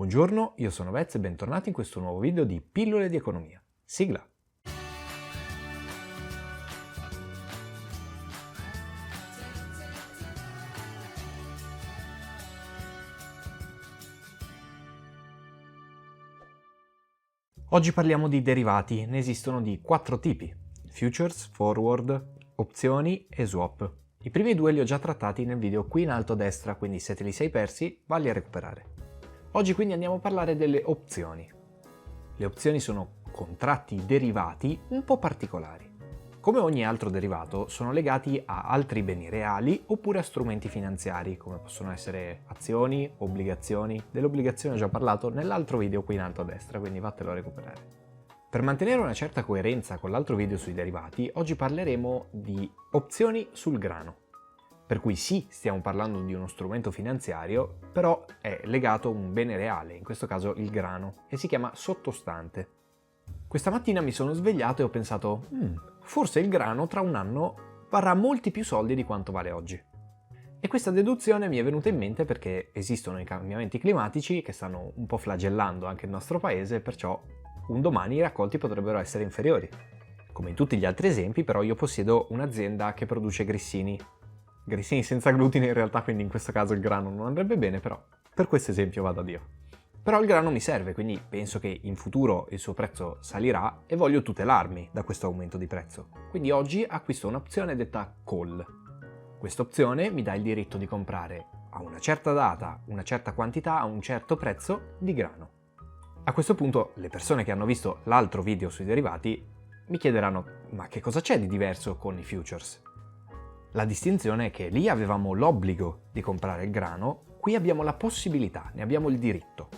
Buongiorno, io sono Vez e bentornati in questo nuovo video di Pillole di Economia. Sigla! Oggi parliamo di derivati, ne esistono di 4 tipi: futures, forward, opzioni e swap. I primi due li ho già trattati nel video qui in alto a destra, quindi se te li sei persi, valli a recuperare. Oggi quindi andiamo a parlare delle opzioni. Le opzioni sono contratti derivati un po' particolari. Come ogni altro derivato, sono legati a altri beni reali oppure a strumenti finanziari, come possono essere azioni, obbligazioni. Delle obbligazioni ho già parlato nell'altro video qui in alto a destra, quindi vattelo a recuperare. Per mantenere una certa coerenza con l'altro video sui derivati, oggi parleremo di opzioni sul grano. Per cui sì, stiamo parlando di uno strumento finanziario, però è legato a un bene reale, in questo caso il grano, e si chiama sottostante. Questa mattina mi sono svegliato e ho pensato, forse il grano tra un anno varrà molti più soldi di quanto vale oggi. E questa deduzione mi è venuta in mente perché esistono i cambiamenti climatici che stanno un po' flagellando anche il nostro paese, perciò un domani i raccolti potrebbero essere inferiori. Come in tutti gli altri esempi, però io possiedo un'azienda che produce grissini. Grissini senza glutine in realtà, quindi in questo caso il grano non andrebbe bene, però per questo esempio vado a Dio. Però il grano mi serve, quindi penso che in futuro il suo prezzo salirà e voglio tutelarmi da questo aumento di prezzo. Quindi oggi acquisto un'opzione detta call. Questa opzione mi dà il diritto di comprare a una certa data, una certa quantità, a un certo prezzo di grano. A questo punto le persone che hanno visto l'altro video sui derivati mi chiederanno: ma che cosa c'è di diverso con i futures? La distinzione è che lì avevamo l'obbligo di comprare il grano, qui abbiamo la possibilità, ne abbiamo il diritto.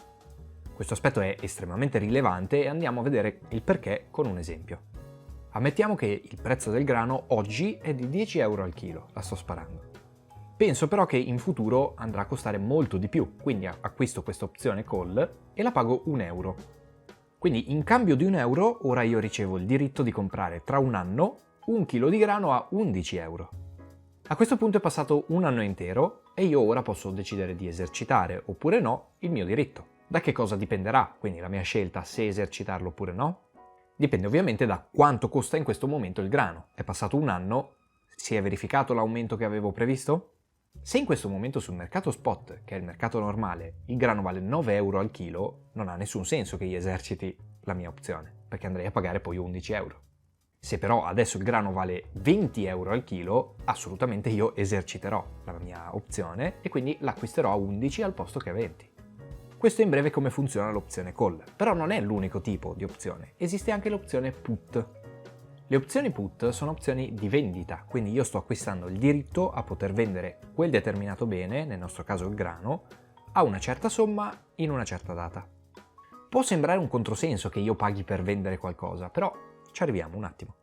Questo aspetto è estremamente rilevante e andiamo a vedere il perché con un esempio. Ammettiamo che il prezzo del grano oggi è di 10 euro al chilo, la sto sparando. Penso però che in futuro andrà a costare molto di più, quindi acquisto questa opzione call e la pago 1 euro. Quindi in cambio di 1 euro ora io ricevo il diritto di comprare tra un anno 1 chilo di grano a 11 euro. A questo punto è passato un anno intero e io ora posso decidere di esercitare oppure no il mio diritto. Da che cosa dipenderà, quindi la mia scelta se esercitarlo oppure no? Dipende ovviamente da quanto costa in questo momento il grano. È passato un anno, si è verificato l'aumento che avevo previsto? Se in questo momento sul mercato spot, che è il mercato normale, il grano vale 9 euro al chilo, non ha nessun senso che io eserciti la mia opzione, perché andrei a pagare poi 11 euro. Se però adesso il grano vale 20 euro al chilo, assolutamente io eserciterò la mia opzione e quindi l'acquisterò a 11 al posto che a 20. Questo è in breve come funziona l'opzione call, però non è l'unico tipo di opzione, esiste anche l'opzione put. Le opzioni put sono opzioni di vendita, quindi io sto acquistando il diritto a poter vendere quel determinato bene, nel nostro caso il grano, a una certa somma in una certa data. Può sembrare un controsenso che io paghi per vendere qualcosa, però ci arriviamo un attimo.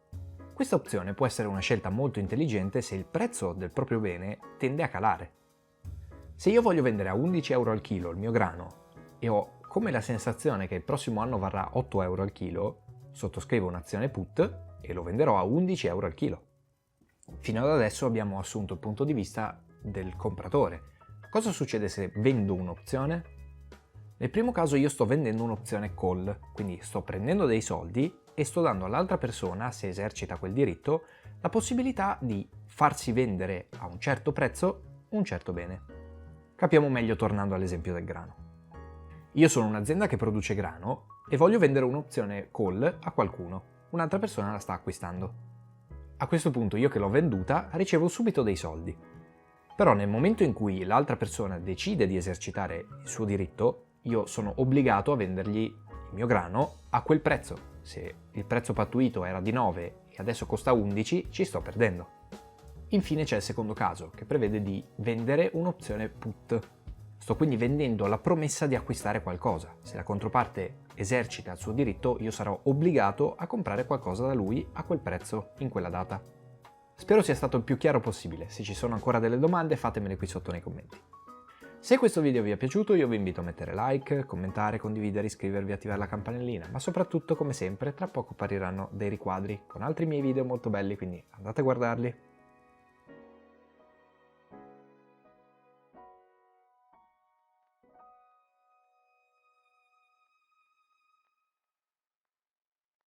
Questa opzione può essere una scelta molto intelligente se il prezzo del proprio bene tende a calare. Se io voglio vendere a 11 euro al chilo il mio grano e ho come la sensazione che il prossimo anno varrà 8 euro al chilo, sottoscrivo un'azione put e lo venderò a 11 euro al chilo. Fino ad adesso abbiamo assunto il punto di vista del compratore. Cosa succede se vendo un'opzione? Nel primo caso io sto vendendo un'opzione call, quindi sto prendendo dei soldi e sto dando all'altra persona, se esercita quel diritto, la possibilità di farsi vendere a un certo prezzo un certo bene. Capiamo meglio tornando all'esempio del grano. Io sono un'azienda che produce grano e voglio vendere un'opzione call a qualcuno. Un'altra persona la sta acquistando. A questo punto io che l'ho venduta ricevo subito dei soldi. Però nel momento in cui l'altra persona decide di esercitare il suo diritto, io sono obbligato a vendergli il mio grano a quel prezzo. Se il prezzo pattuito era di 9 e adesso costa 11, ci sto perdendo. Infine c'è il secondo caso, che prevede di vendere un'opzione put. Sto quindi vendendo la promessa di acquistare qualcosa. Se la controparte esercita il suo diritto, io sarò obbligato a comprare qualcosa da lui a quel prezzo in quella data. Spero sia stato il più chiaro possibile. Se ci sono ancora delle domande, fatemele qui sotto nei commenti. Se questo video vi è piaciuto, io vi invito a mettere like, commentare, condividere, iscrivervi e attivare la campanellina, ma soprattutto, come sempre, tra poco appariranno dei riquadri con altri miei video molto belli, quindi andate a guardarli.